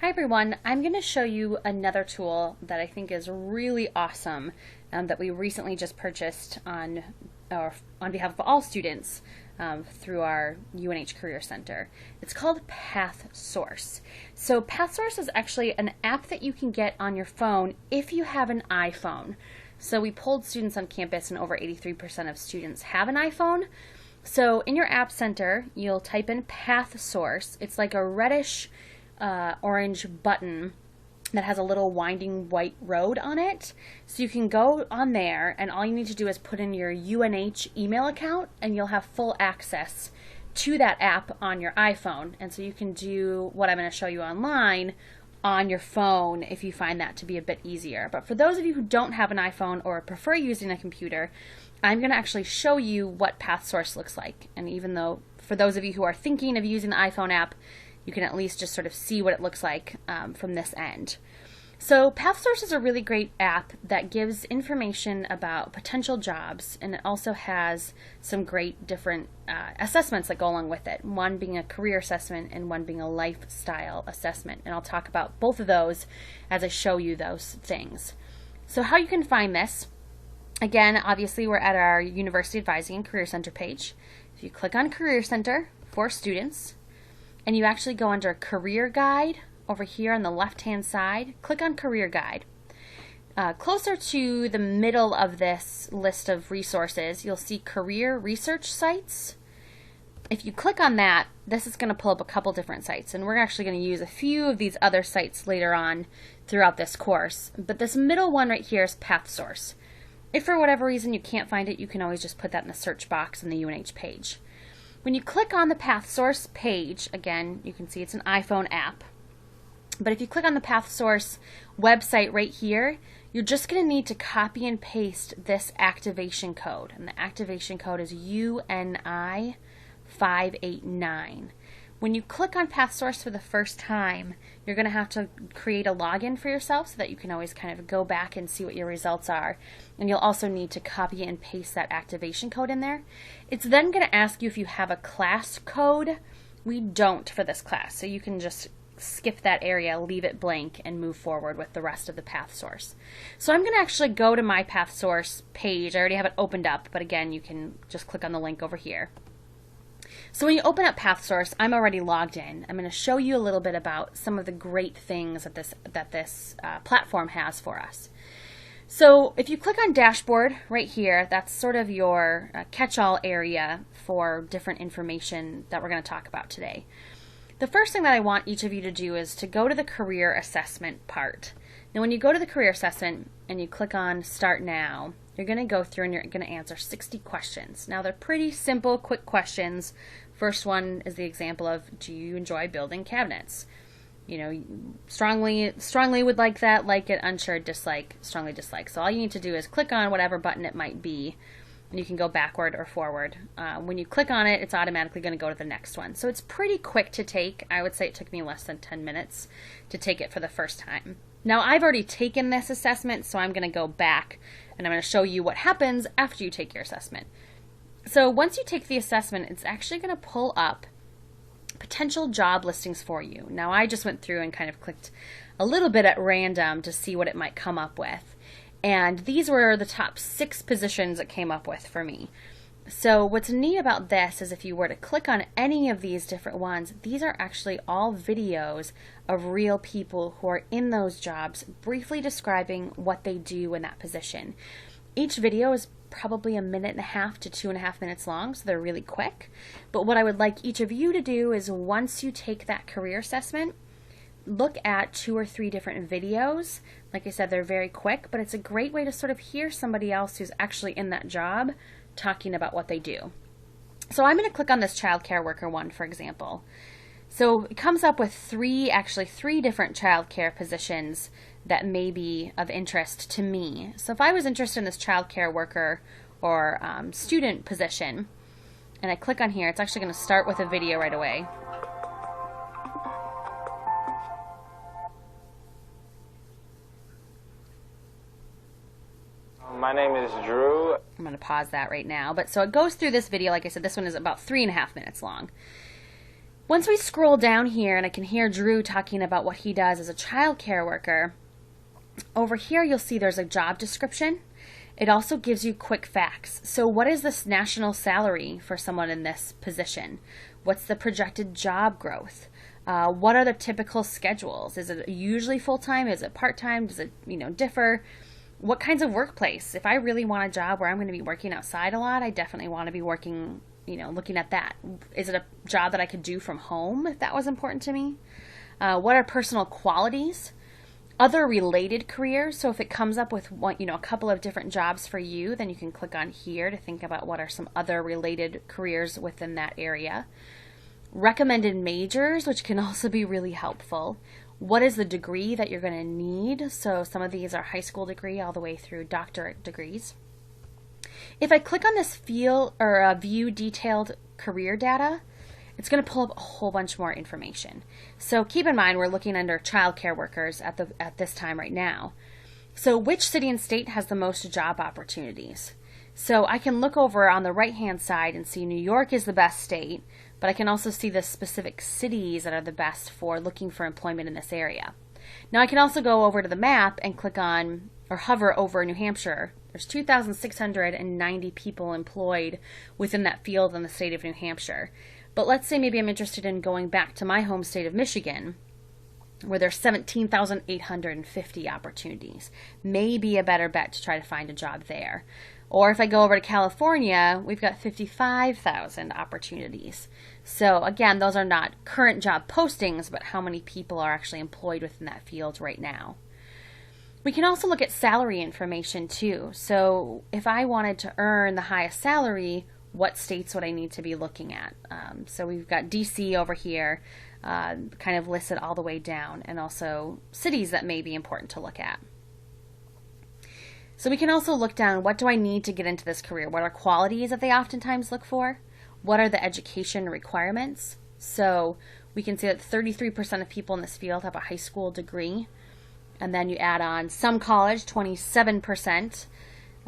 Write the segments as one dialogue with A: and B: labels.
A: Hi everyone, I'm going to show you another tool that I think is really awesome that we recently just purchased on behalf of all students through our UNH Career Center. It's called Pathsource. So Pathsource is actually an app that you can get on your phone if you have an iPhone. So we polled students on campus and over 83% of students have an iPhone. So in your app center, you'll type in Pathsource. It's like a reddish orange button that has a little winding white road on it. So you can go on there and all you need to do is put in your UNH email account and you'll have full access to that app on your iPhone. And so you can do what I'm going to show you online on your phone if you find that to be a bit easier. But for those of you who don't have an iPhone or prefer using a computer, I'm going to actually show you what Pathsource looks like. And even though for those of you who are thinking of using the iPhone app, you can at least just sort of see what it looks like from this end. So Pathsource is a really great app that gives information about potential jobs, and it also has some great different assessments that go along with it, one being a career assessment and one being a lifestyle assessment. And I'll talk about both of those as I show you those things. So how you can find this, again, obviously we're at our University Advising and Career Center page. If you click on Career Center for students, and you actually go under Career Guide over here on the left-hand side, click on Career Guide. Closer to the middle of this list of resources, you'll see Career Research Sites. If you click on that, this is going to pull up a couple different sites, and we're actually going to use a few of these other sites later on throughout this course. But this middle one right here is Pathsource. If for whatever reason you can't find it, you can always just put that in the search box in the UNH page. When you click on the Pathsource page, again, you can see it's an iPhone app. But if you click on the Pathsource website right here, you're just going to need to copy and paste this activation code. And the activation code is UNI 589. When you click on Pathsource for the first time, you're going to have to create a login for yourself so that you can always kind of go back and see what your results are. And you'll also need to copy and paste that activation code in there. It's then going to ask you if you have a class code. We don't for this class, so you can just skip that area, leave it blank, and move forward with the rest of the Pathsource. So I'm going to actually go to my Pathsource page. I already have it opened up, but again, you can just click on the link over here. So when you open up Pathsource, I'm already logged in. I'm going to show you a little bit about some of the great things that this platform has for us. So if you click on Dashboard right here, that's sort of your catch-all area for different information that we're going to talk about today. The first thing that I want each of you to do is to go to the career assessment part. Now when you go to the career assessment and you click on Start Now, you're going to go through and you're going to answer 60 questions. Now they're pretty simple, quick questions. First one is the example of, do you enjoy building cabinets? You know, strongly would like that, like it, unsure, dislike, strongly dislike. So all you need to do is click on whatever button it might be, and you can go backward or forward. When you click on it, it's automatically going to go to the next one. So it's pretty quick to take. I would say it took me less than 10 minutes to take it for the first time. Now I've already taken this assessment, so I'm going to go back and I'm going to show you what happens after you take your assessment. So once you take the assessment, it's actually going to pull up potential job listings for you. Now I just went through and kind of clicked a little bit at random to see what it might come up with. And these were the top 6 positions it came up with for me. So what's neat about this is if you were to click on any of these different ones, these are actually all videos of real people who are in those jobs, briefly describing what they do in that position. Each video is probably 1.5 to 2.5 minutes long, so they're really quick. But what I would like each of you to do is once you take that career assessment, look at 2 or 3 different videos. Like I said, they're very quick, but it's a great way to sort of hear somebody else who's actually in that job talking about what they do. So I'm going to click on this childcare worker one, for example. So it comes up with 3 different childcare positions that may be of interest to me. So if I was interested in this childcare worker or student position, and I click on here, it's actually going to start with a video right away.
B: My name is Drew.
A: I'm going to pause that right now. But so it goes through this video. Like I said, this one is about 3.5 minutes long. Once we scroll down here, and I can hear Drew talking about what he does as a child care worker, over here you'll see there's a job description. It also gives you quick facts. So what is this national salary for someone in this position? What's the projected job growth? What are the typical schedules? Is it usually full-time? Is it part-time? Does it, differ? What kinds of workplace? If I really want a job where I'm going to be working outside a lot, I definitely want to be working, looking at that. Is it a job that I could do from home if that was important to me? What are personal qualities? Other related careers. So if it comes up with one, a couple of different jobs for you, then you can click on here to think about what are some other related careers within that area. Recommended majors, which can also be really helpful. What is the degree that you're going to need? So some of these are high school degree all the way through doctorate degrees. If I click on this field or view detailed career data, it's going to pull up a whole bunch more information. So keep in mind, we're looking under child care workers at this time right now. So which city and state has the most job opportunities? So I can look over on the right-hand side and see New York is the best state, but I can also see the specific cities that are the best for looking for employment in this area. Now I can also go over to the map and click on or hover over New Hampshire. There's 2,690 people employed within that field in the state of New Hampshire. But let's say maybe I'm interested in going back to my home state of Michigan, where there's 17,850 opportunities. Maybe a better bet to try to find a job there. Or if I go over to California, we've got 55,000 opportunities. So again, those are not current job postings, but how many people are actually employed within that field right now. We can also look at salary information too. So if I wanted to earn the highest salary, what states would I need to be looking at? So we've got DC over here, kind of listed all the way down, and also cities that may be important to look at. So we can also look down, what do I need to get into this career? What are qualities that they oftentimes look for? What are the education requirements? So we can see that 33% of people in this field have a high school degree. And then you add on some college, 27%,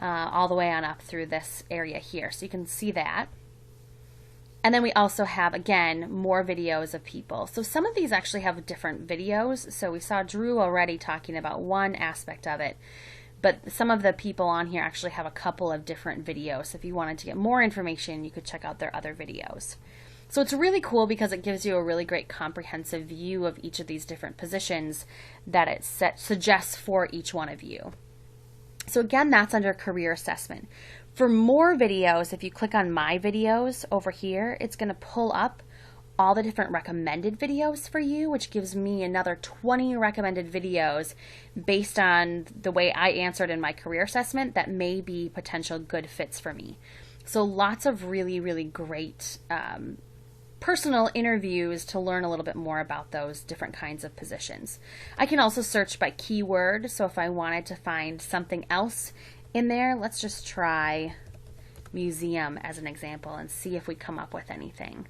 A: all the way on up through this area here. So you can see that. And then we also have, again, more videos of people. So some of these actually have different videos. So we saw Drew already talking about one aspect of it. But some of the people on here actually have a couple of different videos. So if you wanted to get more information, you could check out their other videos. So it's really cool because it gives you a really great comprehensive view of each of these different positions that it suggests for each one of you. So again, that's under career assessment. For more videos, if you click on my videos over here, it's going to pull up all the different recommended videos for you, which gives me another 20 recommended videos based on the way I answered in my career assessment that may be potential good fits for me. So lots of really, really great personal interviews to learn a little bit more about those different kinds of positions. I can also search by keyword. So if I wanted to find something else in there, let's just try museum as an example and see if we come up with anything.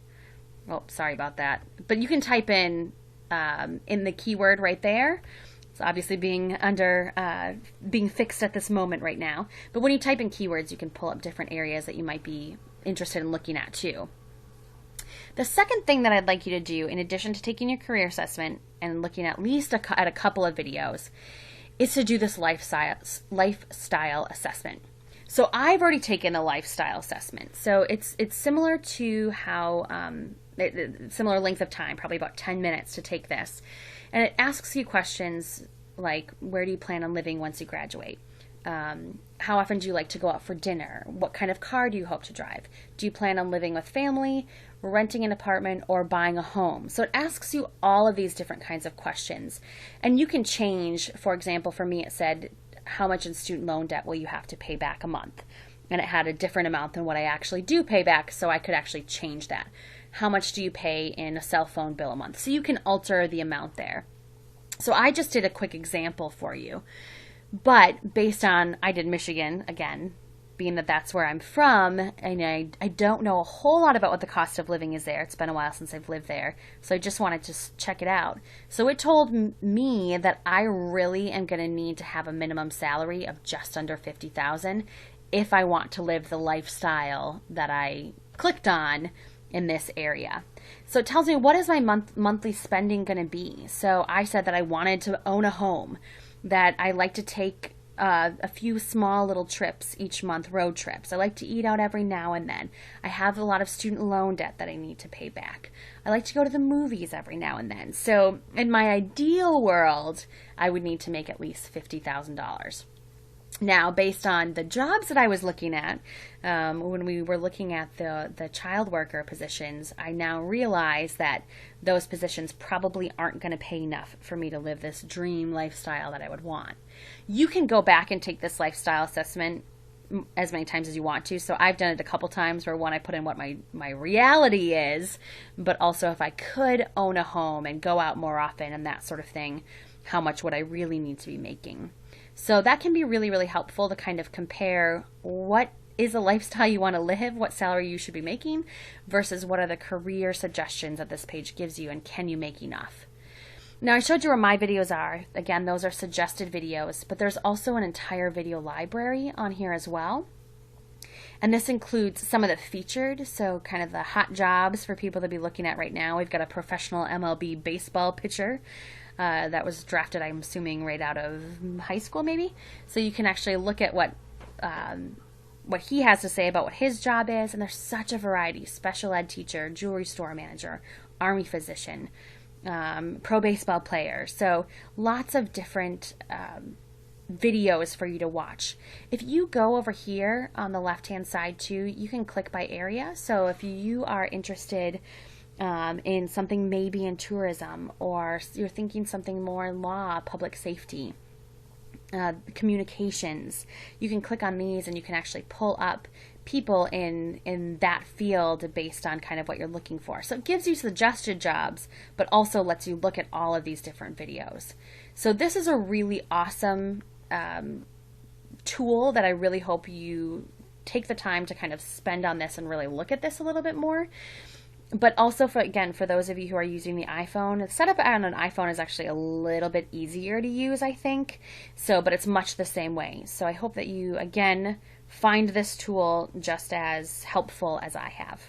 A: Oh, sorry about that. But you can type in the keyword right there. It's obviously being fixed at this moment right now. But when you type in keywords, you can pull up different areas that you might be interested in looking at too. The second thing that I'd like you to do, in addition to taking your career assessment and looking at least at a couple of videos, is to do this lifestyle assessment. So I've already taken a lifestyle assessment. So it's similar to how similar length of time, probably about 10 minutes to take this. And it asks you questions like, where do you plan on living once you graduate? How often do you like to go out for dinner? What kind of car do you hope to drive? Do you plan on living with family, renting an apartment, or buying a home? So it asks you all of these different kinds of questions. And you can change, for example, for me it said, how much in student loan debt will you have to pay back a month? And it had a different amount than what I actually do pay back, so I could actually change that. How much do you pay in a cell phone bill a month? So you can alter the amount there. So I just did a quick example for you. But based on, I did Michigan, again, being that that's where I'm from, and I don't know a whole lot about what the cost of living is there. It's been a while since I've lived there, so I just wanted to check it out. So it told me that I really am going to need to have a minimum salary of just under $50,000 if I want to live the lifestyle that I clicked on in this area. So it tells me what is my monthly spending going to be. So I said that I wanted to own a home, that I like to take a few small little trips each month, road trips. I like to eat out every now and then. I have a lot of student loan debt that I need to pay back. I like to go to the movies every now and then. So in my ideal world, I would need to make at least $50,000. Now, based on the jobs that I was looking at, when we were looking at the child worker positions, I now realize that those positions probably aren't going to pay enough for me to live this dream lifestyle that I would want. You can go back and take this lifestyle assessment as many times as you want to. So I've done it a couple times where one, I put in what my reality is, but also if I could own a home and go out more often and that sort of thing, how much would I really need to be making? So that can be really, really helpful to kind of compare what is a lifestyle you want to live, what salary you should be making, versus what are the career suggestions that this page gives you, and can you make enough? Now, I showed you where my videos are. Again, those are suggested videos, but there's also an entire video library on here as well. And this includes some of the featured, so kind of the hot jobs for people to be looking at right now. We've got a professional MLB baseball pitcher that was drafted, I'm assuming, right out of high school maybe. So you can actually look at what he has to say about what his job is, and there's such a variety: special ed teacher, jewelry store manager, army physician, pro baseball player. So lots of different videos for you to watch. If you go over here on the left hand side too, you can click by area. So if you are interested in something maybe in tourism, or you're thinking something more in law, public safety, communications, you can click on these and you can actually pull up people in that field based on kind of what you're looking for. So it gives you suggested jobs, but also lets you look at all of these different videos. So this is a really awesome tool that I really hope you take the time to kind of spend on this and really look at this a little bit more. But also, for those of you who are using the iPhone, the setup on an iPhone is actually a little bit easier to use, I think. So, but it's much the same way. So I hope that you, again, find this tool just as helpful as I have.